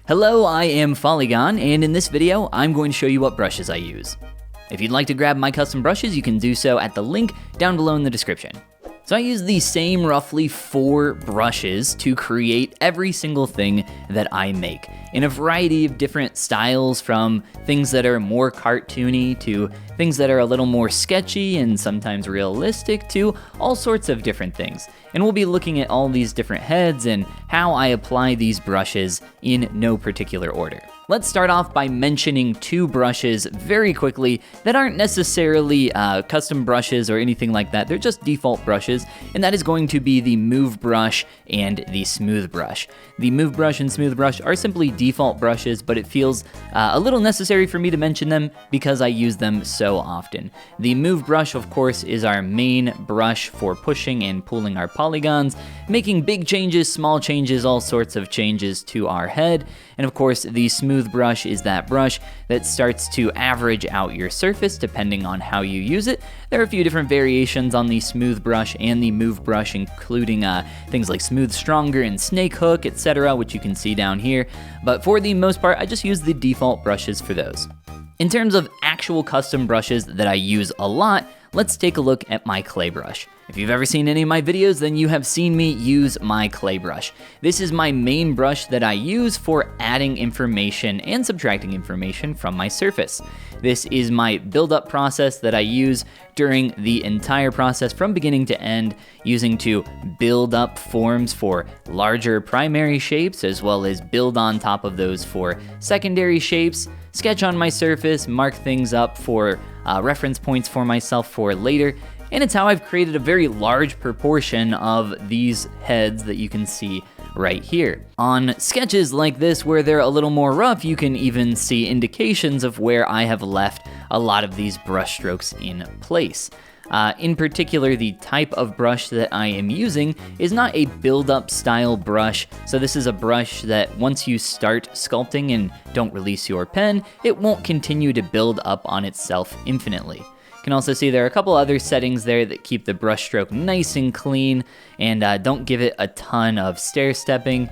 Hello, I am Follygon, and in this video, I'm going to show you what brushes I use. If you'd like to grab my custom brushes, you can do so at the link down below in the description. So I use the same roughly 4 brushes to create every single thing that I make, in a variety of different styles, from things that are more cartoony to things that are a little more sketchy and sometimes realistic, to all sorts of different things. And we'll be looking at all these different heads and how I apply these brushes in no particular order. Let's start off by mentioning 2 brushes very quickly that aren't necessarily custom brushes or anything like that. They're just default brushes, and that is going to be the Move brush and the Smooth brush. The Move brush and Smooth brush are simply default brushes, but it feels a little necessary for me to mention them because I use them so often. The Move brush, of course, is our main brush for pushing and pulling our polygons, making big changes, small changes, all sorts of changes to our head. And of course, the Smooth brush is that brush that starts to average out your surface depending on how you use it. There are a few different variations on the Smooth brush and the Move brush, including things like Smooth Stronger and Snake Hook, etc., which you can see down here. But for the most part, I just use the default brushes for those. In terms of actual custom brushes that I use a lot, let's take a look at my clay brush. If you've ever seen any of my videos, then you have seen me use my clay brush. This is my main brush that I use for adding information and subtracting information from my surface. This is my build-up process that I use during the entire process from beginning to end, using to build up forms for larger primary shapes, as well as build on top of those for secondary shapes, sketch on my surface, mark things up for reference points for myself for later, and it's how I've created a very large proportion of these heads that you can see right here. On sketches like this, where they're a little more rough, you can even see indications of where I have left a lot of these brush strokes in place. In particular, the type of brush that I am using is not a build-up style brush, so this is a brush that once you start sculpting and don't release your pen, it won't continue to build up on itself infinitely. You can also see there are a couple other settings there that keep the brush stroke nice and clean and don't give it a ton of stair stepping.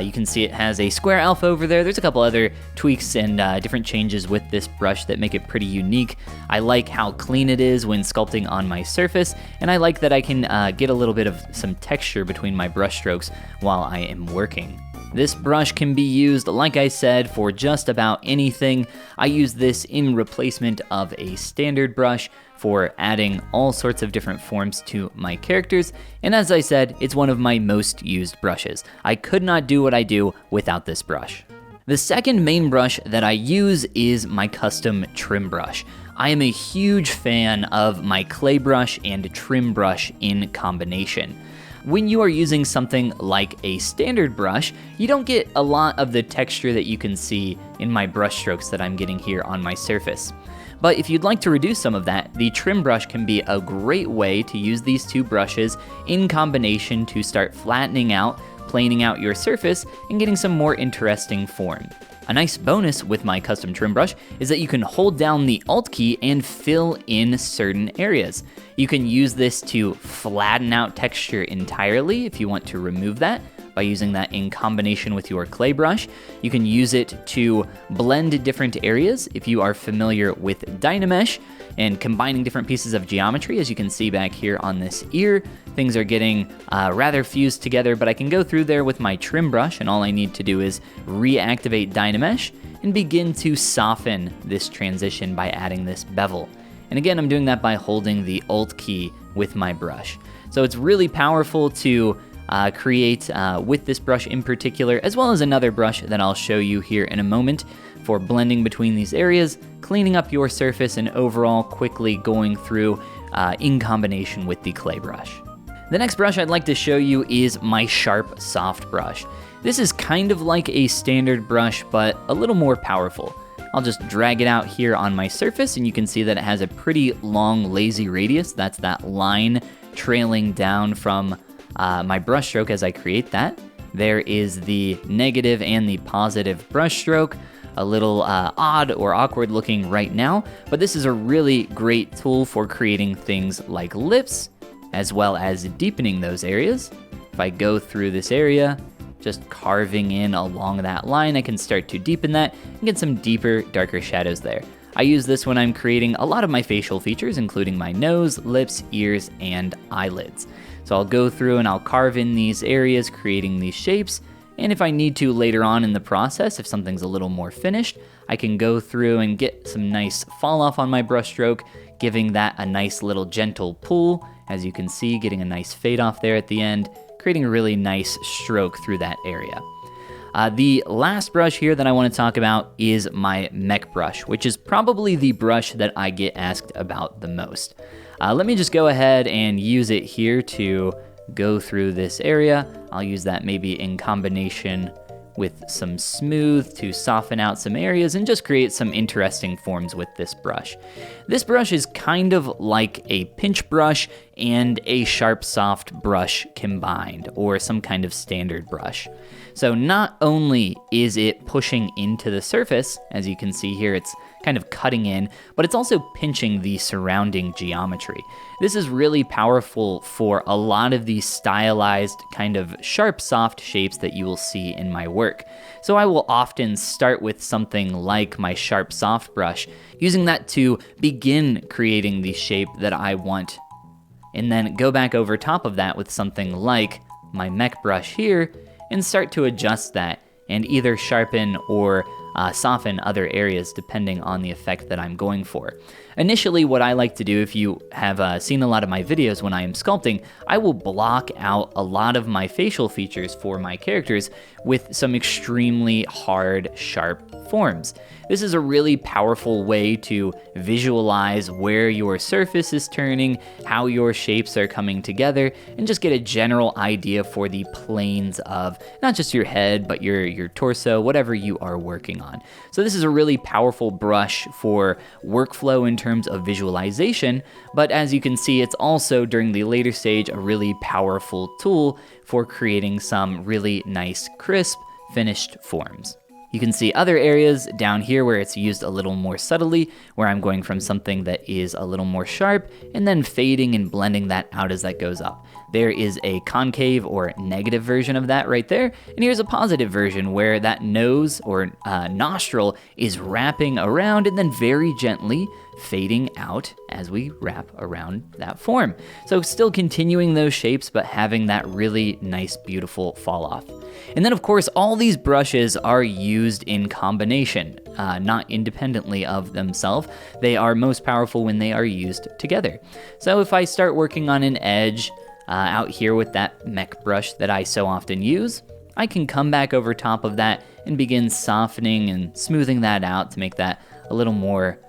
You can see it has a square alpha over there. There's a couple other tweaks and different changes with this brush that make it pretty unique. I like how clean it is when sculpting on my surface, and I like that I can get a little bit of some texture between my brush strokes while I am working. This brush can be used, like I said, for just about anything. I use this in replacement of a standard brush for adding all sorts of different forms to my characters, and as I said, it's one of my most used brushes. I could not do what I do without this brush. The second main brush that I use is my custom trim brush. I am a huge fan of my clay brush and trim brush in combination. When you are using something like a standard brush, you don't get a lot of the texture that you can see in my brush strokes that I'm getting here on my surface. But if you'd like to reduce some of that, the trim brush can be a great way to use these 2 brushes in combination to start flattening out, planing out your surface, and getting some more interesting form. A nice bonus with my custom trim brush is that you can hold down the Alt key and fill in certain areas. You can use this to flatten out texture entirely if you want to remove that by using that in combination with your clay brush. You can use it to blend different areas if you are familiar with Dynamesh and combining different pieces of geometry. As you can see back here on this ear, things are getting rather fused together, but I can go through there with my trim brush, and all I need to do is reactivate Dynamesh and begin to soften this transition by adding this bevel. And again, I'm doing that by holding the Alt key with my brush. So it's really powerful to create with this brush in particular, as well as another brush that I'll show you here in a moment for blending between these areas, cleaning up your surface, and overall quickly going through in combination with the clay brush. The next brush I'd like to show you is my SharpSoft brush. This is kind of like a standard brush, but a little more powerful. I'll just drag it out here on my surface, and you can see that it has a pretty long lazy radius. That's that line trailing down from my brush stroke as I create that. There is the negative and the positive brush stroke. A little odd or awkward looking right now, but this is a really great tool for creating things like lips, as well as deepening those areas. If I go through this area just carving in along that line, I can start to deepen that and get some deeper, darker shadows there. I use this when I'm creating a lot of my facial features, including my nose, lips, ears, and eyelids. So I'll go through and I'll carve in these areas, creating these shapes. And if I need to later on in the process, if something's a little more finished, I can go through and get some nice fall off on my brush stroke, giving that a nice little gentle pull. As you can see, getting a nice fade off there at the end, creating a really nice stroke through that area. The last brush here that I want to talk about is my Mech brush, which is probably the brush that I get asked about the most. Let me just go ahead and use it here to go through this area. I'll use that maybe in combination with some smooth to soften out some areas and just create some interesting forms with this brush. This brush is kind of like a pinch brush and a SharpSoft brush combined, or some kind of standard brush. So not only is it pushing into the surface, as you can see here, it's kind of cutting in, but it's also pinching the surrounding geometry. This is really powerful for a lot of these stylized kind of SharpSoft shapes that you will see in my work. So I will often start with something like my SharpSoft brush, using that to begin creating the shape that I want, and then go back over top of that with something like my Mech brush here, and start to adjust that and either sharpen or soften other areas depending on the effect that I'm going for. Initially, what I like to do, if you have seen a lot of my videos when I am sculpting, I will block out a lot of my facial features for my characters with some extremely hard, sharp forms. This is a really powerful way to visualize where your surface is turning, how your shapes are coming together, and just get a general idea for the planes of not just your head, but your torso, whatever you are working on. So this is a really powerful brush for workflow in terms of visualization, but as you can see, it's also during the later stage a really powerful tool for creating some really nice, crisp, finished forms. You can see other areas down here where it's used a little more subtly, where I'm going from something that is a little more sharp and then fading and blending that out as that goes up. There is a concave or negative version of that right there, and here's a positive version where that nose or nostril is wrapping around and then very gently fading out as we wrap around that form. So still continuing those shapes, but having that really nice, beautiful fall off. And then of course, all these brushes are used in combination, not independently of themselves. They are most powerful when they are used together. So if I start working on an edge out here with that Mech brush that I so often use, I can come back over top of that and begin softening and smoothing that out to make that a little more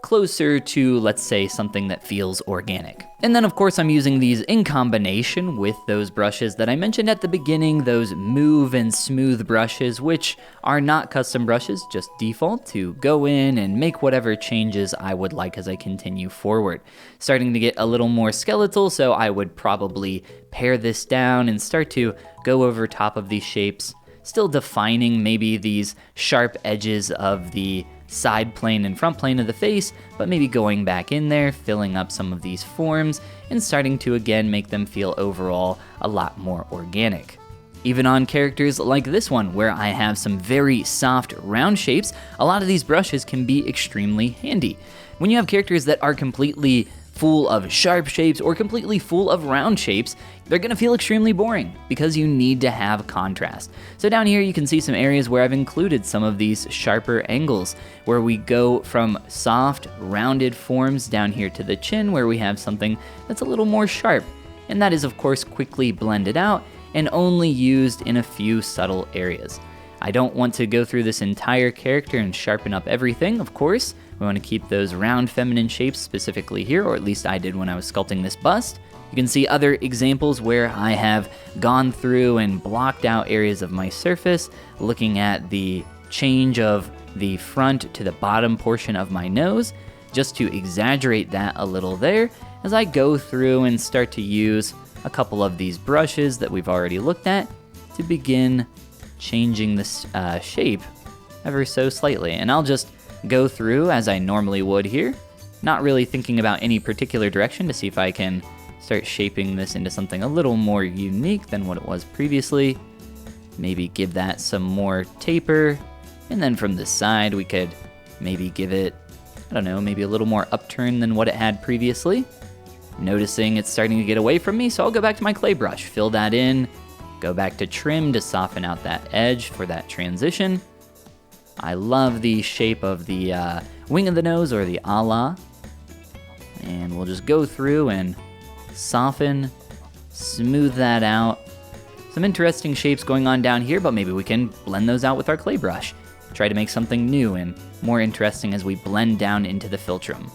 closer to, let's say, something that feels organic. And then of course I'm using these in combination with those brushes that I mentioned at the beginning, those move and smooth brushes, which are not custom brushes, just default to go in and make whatever changes I would like as I continue forward. Starting to get a little more skeletal, so I would probably pare this down and start to go over top of these shapes, still defining maybe these sharp edges of the side plane and front plane of the face, but maybe going back in there, filling up some of these forms, and starting to again make them feel overall a lot more organic. Even on characters like this one, where I have some very soft round shapes, a lot of these brushes can be extremely handy. When you have characters that are completely full of sharp shapes or completely full of round shapes, they're gonna feel extremely boring because you need to have contrast. So down here you can see some areas where I've included some of these sharper angles, where we go from soft, rounded forms down here to the chin, where we have something that's a little more sharp. And that is of course quickly blended out and only used in a few subtle areas. I don't want to go through this entire character and sharpen up everything, of course. We want to keep those round feminine shapes specifically here, or at least I did when I was sculpting this bust. You can see other examples where I have gone through and blocked out areas of my surface, looking at the change of the front to the bottom portion of my nose, just to exaggerate that a little there, as I go through and start to use a couple of these brushes that we've already looked at to begin changing this shape ever so slightly. And I'll just go through as I normally would here, not really thinking about any particular direction, to see if I can start shaping this into something a little more unique than what it was previously. maybe give that some more taper. And then from the side, we could maybe give it, I don't know, maybe a little more upturn than what it had previously. Noticing it's starting to get away from me, so I'll go back to my clay brush, fill that in, go back to trim to soften out that edge for that transition. I love the shape of the wing of the nose, or the ala. And we'll just go through and soften, smooth that out. Some interesting shapes going on down here, but maybe we can blend those out with our clay brush. Try to make something new and more interesting as we blend down into the philtrum.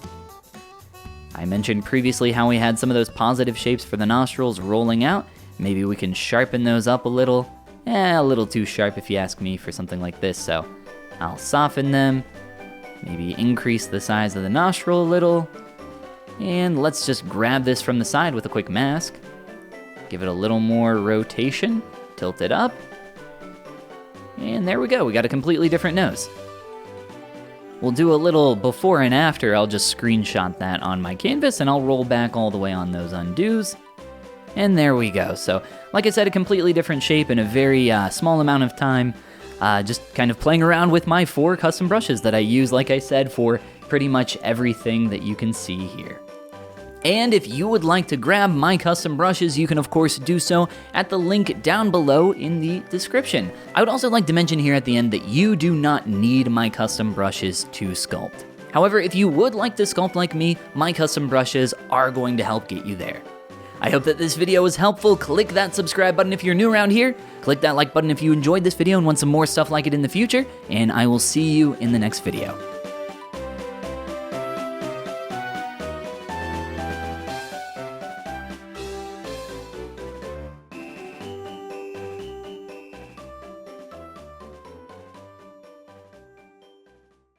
I mentioned previously how we had some of those positive shapes for the nostrils rolling out. Maybe we can sharpen those up a little. A little too sharp if you ask me for something like this, so I'll soften them, maybe increase the size of the nostril a little, and let's just grab this from the side with a quick mask. Give it a little more rotation, tilt it up, and there we go, we got a completely different nose. We'll do a little before and after. I'll just screenshot that on my canvas and I'll roll back all the way on those undos. And there we go. So, like I said, a completely different shape in a very small amount of time. Just kind of playing around with my 4 custom brushes that I use, like I said, for pretty much everything that you can see here. And if you would like to grab my custom brushes, you can of course do so at the link down below in the description. I would also like to mention here at the end that you do not need my custom brushes to sculpt. However, if you would like to sculpt like me, my custom brushes are going to help get you there. I hope that this video was helpful. Click that subscribe button if you're new around here. Click that like button if you enjoyed this video and want some more stuff like it in the future. And I will see you in the next video.